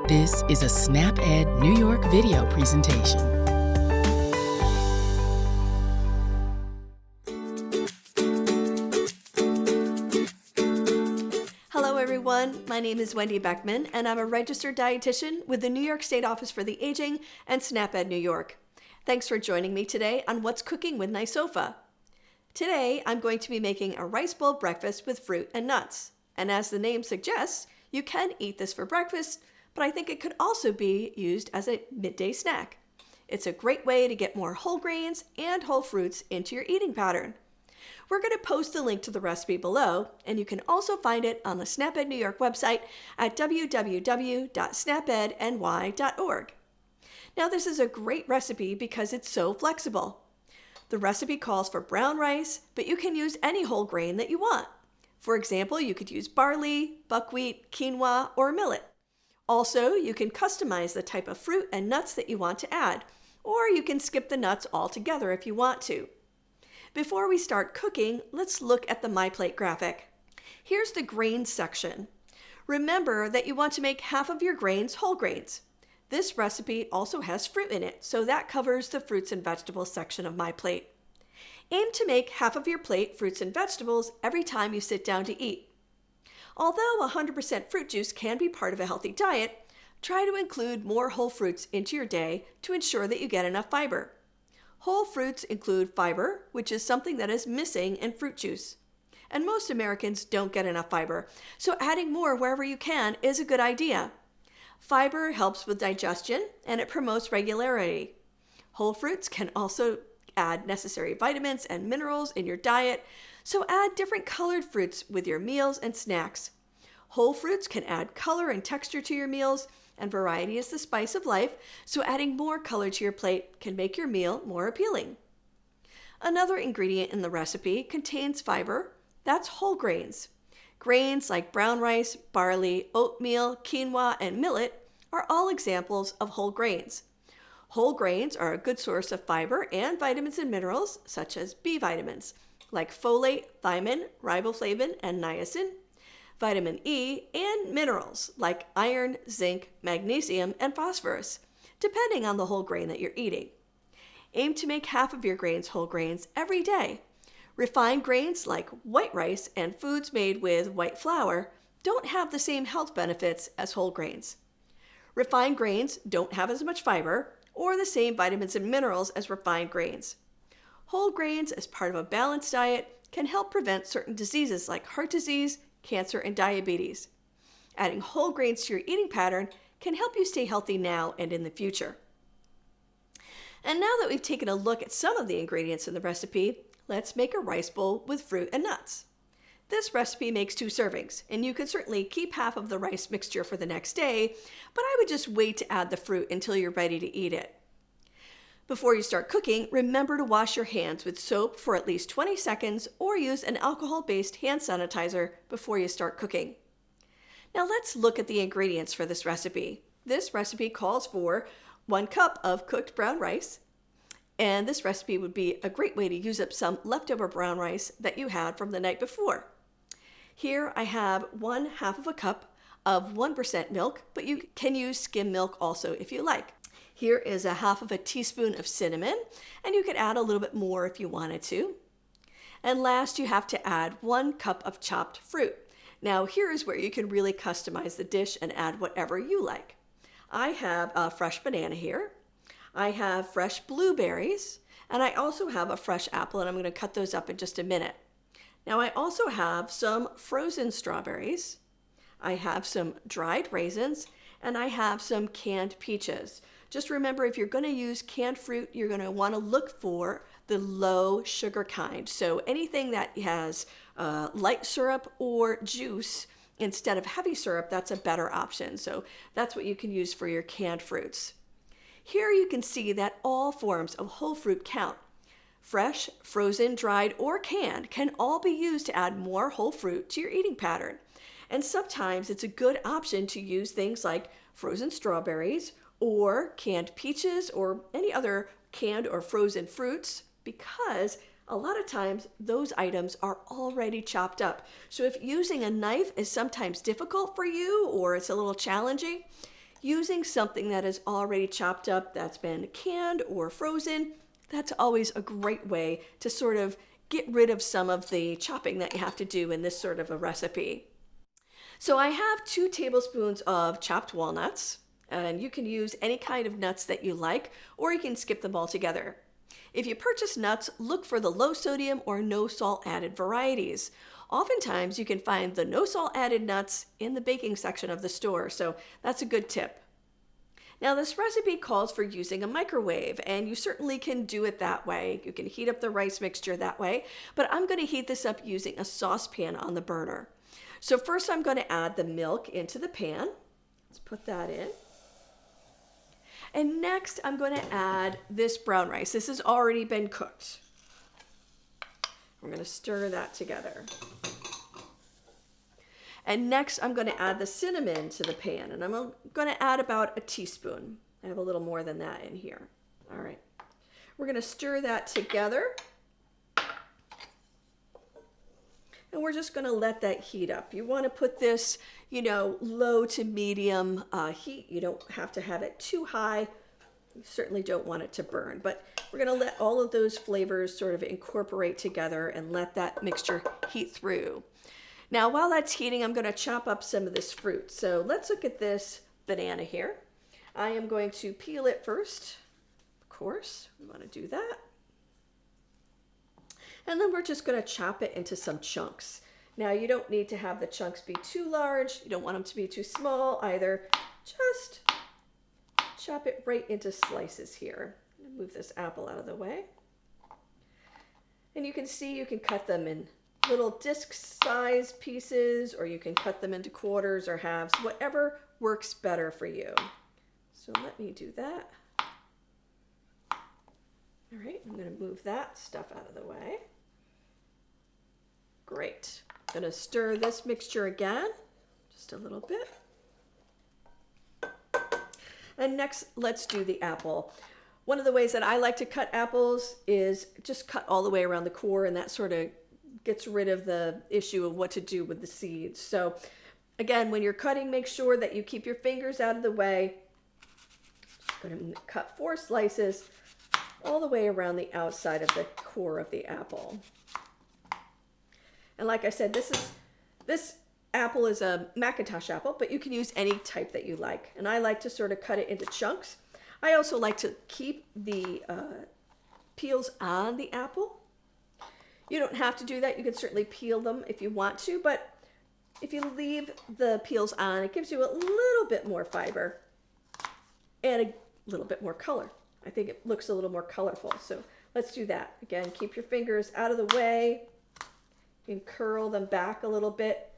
This is a SnapEd New York video presentation. Hello everyone, my name is Wendy Beckman and I'm a registered dietitian with the New York State Office for the Aging and SnapEd New York. Thanks for joining me today on What's Cooking with NYSOFA. Today I'm going to be making a rice bowl breakfast with fruit and nuts. And as the name suggests, you can eat this for breakfast, but I think it could also be used as a midday snack. It's a great way to get more whole grains and whole fruits into your eating pattern. We're going to post a link to the recipe below, and you can also find it on the SnapEd New York website at www.snapedny.org. Now, this is a great recipe because it's so flexible. The recipe calls for brown rice, but you can use any whole grain that you want. For example, you could use barley, buckwheat, quinoa, or millet. Also, you can customize the type of fruit and nuts that you want to add, or you can skip the nuts altogether if you want to. Before we start cooking, let's look at the My Plate graphic. Here's the grains section. Remember that you want to make half of your grains whole grains. This recipe also has fruit in it, so that covers the fruits and vegetables section of My Plate. Aim to make half of your plate fruits and vegetables every time you sit down to eat. Although 100% fruit juice can be part of a healthy diet, try to include more whole fruits into your day to ensure that you get enough fiber. Whole fruits include fiber, which is something that is missing in fruit juice. And most Americans don't get enough fiber, so adding more wherever you can is a good idea. Fiber helps with digestion and it promotes regularity. Whole fruits can also add necessary vitamins and minerals in your diet, so add different colored fruits with your meals and snacks. Whole fruits can add color and texture to your meals, and variety is the spice of life, so adding more color to your plate can make your meal more appealing. Another ingredient in the recipe contains fiber. That's whole grains. Grains like brown rice, barley, oatmeal, quinoa, and millet are all examples of whole grains. Whole grains are a good source of fiber and vitamins and minerals, such as B vitamins, like folate, thiamine, riboflavin, and niacin, vitamin E, and minerals like iron, zinc, magnesium, and phosphorus, depending on the whole grain that you're eating. Aim to make half of your grains whole grains every day. Refined grains like white rice and foods made with white flour don't have the same health benefits as whole grains. Refined grains don't have as much fiber or the same vitamins and minerals as refined grains. Whole grains, as part of a balanced diet, can help prevent certain diseases like heart disease, cancer, and diabetes. Adding whole grains to your eating pattern can help you stay healthy now and in the future. And now that we've taken a look at some of the ingredients in the recipe, let's make a rice bowl with fruit and nuts. This recipe makes 2 servings, and you can certainly keep half of the rice mixture for the next day, but I would just wait to add the fruit until you're ready to eat it. Before you start cooking, remember to wash your hands with soap for at least 20 seconds or use an alcohol-based hand sanitizer before you start cooking. Now let's look at the ingredients for this recipe. This recipe calls for 1 cup of cooked brown rice, and this recipe would be a great way to use up some leftover brown rice that you had from the night before. Here I have 1/2 of a cup of 1% milk, but you can use skim milk also if you like. Here is 1/2 of a teaspoon of cinnamon, and you could add a little bit more if you wanted to. And last, you have to add 1 cup of chopped fruit. Now, here is where you can really customize the dish and add whatever you like. I have a fresh banana here. I have fresh blueberries, and I also have a fresh apple, and I'm going to cut those up in just a minute. Now, I also have some frozen strawberries. I have some dried raisins, and I have some canned peaches. Just remember, if you're going to use canned fruit, you're going to want to look for the low sugar kind. So anything that has light syrup or juice instead of heavy syrup, that's a better option. So that's what you can use for your canned fruits. Here you can see that all forms of whole fruit count. Fresh, frozen, dried, or canned can all be used to add more whole fruit to your eating pattern. And sometimes it's a good option to use things like frozen strawberries or canned peaches or any other canned or frozen fruits, because a lot of times those items are already chopped up. So if using a knife is sometimes difficult for you or it's a little challenging, using something that is already chopped up, that's been canned or frozen, that's always a great way to sort of get rid of some of the chopping that you have to do in this sort of a recipe. So I have 2 tablespoons of chopped walnuts, and you can use any kind of nuts that you like, or you can skip them altogether. If you purchase nuts, look for the low sodium or no salt added varieties. Oftentimes you can find the no salt added nuts in the baking section of the store, so that's a good tip. Now this recipe calls for using a microwave, and you certainly can do it that way. You can heat up the rice mixture that way, but I'm going to heat this up using a saucepan on the burner. So first I'm going to add the milk into the pan. Let's put that in. And next I'm going to add this brown rice. This has already been cooked. We're going to stir that together. And next I'm going to add the cinnamon to the pan, and I'm going to add about a teaspoon. I have a little more than that in here. All right. We're going to stir that together. And we're just going to let that heat up. You want to put this, low to medium heat. You don't have to have it too high. You certainly don't want it to burn, but we're going to let all of those flavors sort of incorporate together and let that mixture heat through. Now, while that's heating, I'm going to chop up some of this fruit. So let's look at this banana here. I am going to peel it first. Of course, we want to do that. And then we're just going to chop it into some chunks. Now, you don't need to have the chunks be too large. You don't want them to be too small either. Just chop it right into slices here. Move this apple out of the way. And you can see you can cut them in little disc-sized pieces, or you can cut them into quarters or halves, whatever works better for you. So let me do that. All right, I'm going to move that stuff out of the way. Great. I'm going to stir this mixture again, just a little bit. And next, let's do the apple. One of the ways that I like to cut apples is just cut all the way around the core, and that sort of gets rid of the issue of what to do with the seeds. So again, when you're cutting, make sure that you keep your fingers out of the way. Just going to cut 4 slices all the way around the outside of the core of the apple. And like I said, this apple is a Macintosh apple, but you can use any type that you like. And I like to sort of cut it into chunks. I also like to keep the peels on the apple. You don't have to do that. You can certainly peel them if you want to, but if you leave the peels on, it gives you a little bit more fiber and a little bit more color. I think it looks a little more colorful. So let's do that. Again, keep your fingers out of the way. You can curl them back a little bit.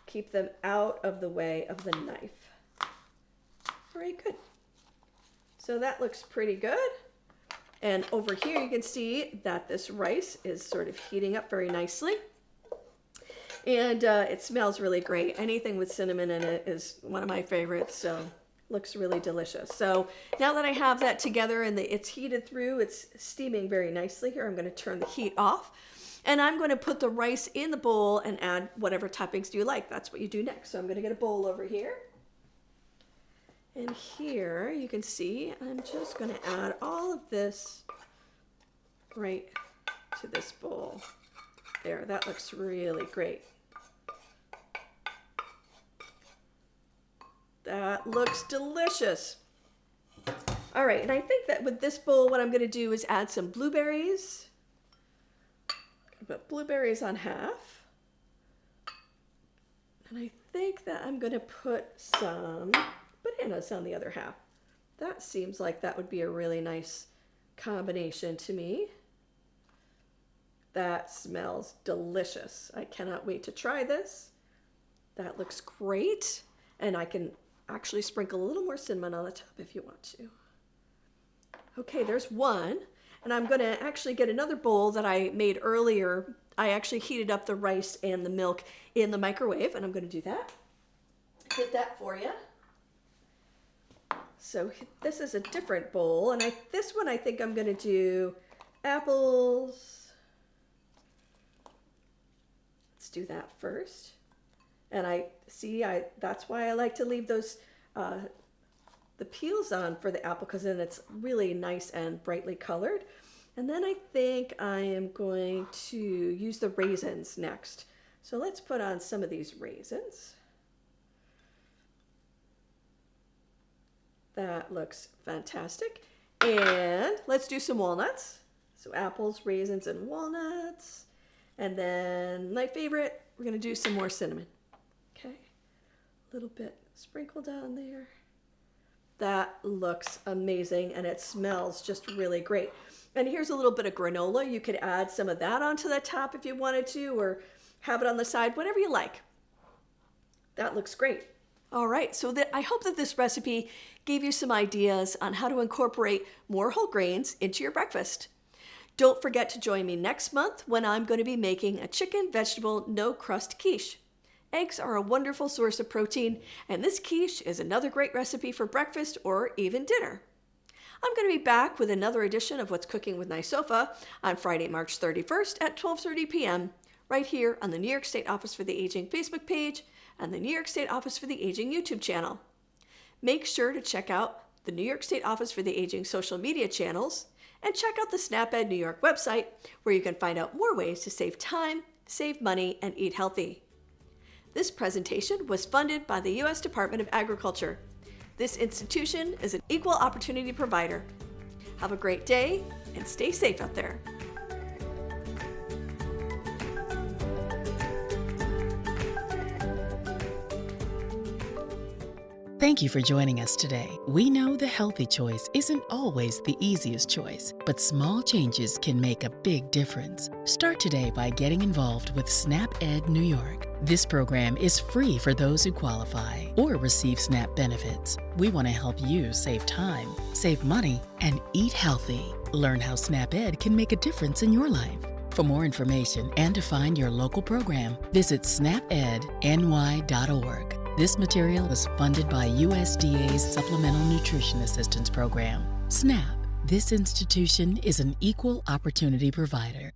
Keep them out of the way of the knife. All right, good. So that looks pretty good. And over here you can see that this rice is sort of heating up very nicely. And it smells really great. Anything with cinnamon in it is one of my favorites, so looks really delicious. So now that I have that together and it's heated through, it's steaming very nicely here, I'm going to turn the heat off. And I'm going to put the rice in the bowl and add whatever toppings you like. That's what you do next. So I'm going to get a bowl over here. And here you can see I'm just going to add all of this right to this bowl. There, that looks really great. That looks delicious. All right, and I think that with this bowl, what I'm going to do is add some blueberries. Put blueberries on half. And I think that I'm going to put some bananas on the other half. That seems like that would be a really nice combination to me. That smells delicious. I cannot wait to try this. That looks great. And I can actually sprinkle a little more cinnamon on the top if you want to. Okay, there's one. And I'm going to actually get another bowl that I made earlier. I actually heated up the rice and the milk in the microwave, and I'm going to do that. Did that for you. So this is a different bowl, and this one I think I'm going to do apples. Let's do that first. And that's why I like to leave those the peels on for the apple because then it's really nice and brightly colored. And then I think I am going to use the raisins next. So let's put on some of these raisins. That looks fantastic. And let's do some walnuts. So apples, raisins, and walnuts. And then my favorite, we're going to do some more cinnamon. Okay, a little bit sprinkled down there. That looks amazing and it smells just really great. And here's a little bit of granola. You could add some of that onto the top if you wanted to, or have it on the side, whatever you like. That looks great. All right, so I hope that this recipe gave you some ideas on how to incorporate more whole grains into your breakfast. Don't forget to join me next month when I'm going to be making a chicken, vegetable, no crust quiche. Eggs are a wonderful source of protein, and this quiche is another great recipe for breakfast or even dinner. I'm going to be back with another edition of What's Cooking with NYSOFA on Friday, March 31st at 12:30 p.m. right here on the New York State Office for the Aging Facebook page and the New York State Office for the Aging YouTube channel. Make sure to check out the New York State Office for the Aging social media channels and check out the SNAP-Ed New York website where you can find out more ways to save time, save money, and eat healthy. This presentation was funded by the U.S. Department of Agriculture. This institution is an equal opportunity provider. Have a great day and stay safe out there. Thank you for joining us today. We know the healthy choice isn't always the easiest choice, but small changes can make a big difference. Start today by getting involved with SNAP-Ed New York. This program is free for those who qualify or receive SNAP benefits. We want to help you save time, save money, and eat healthy. Learn how SNAP-Ed can make a difference in your life. For more information and to find your local program, visit snapedny.org. This material is funded by USDA's Supplemental Nutrition Assistance Program. SNAP. This institution is an equal opportunity provider.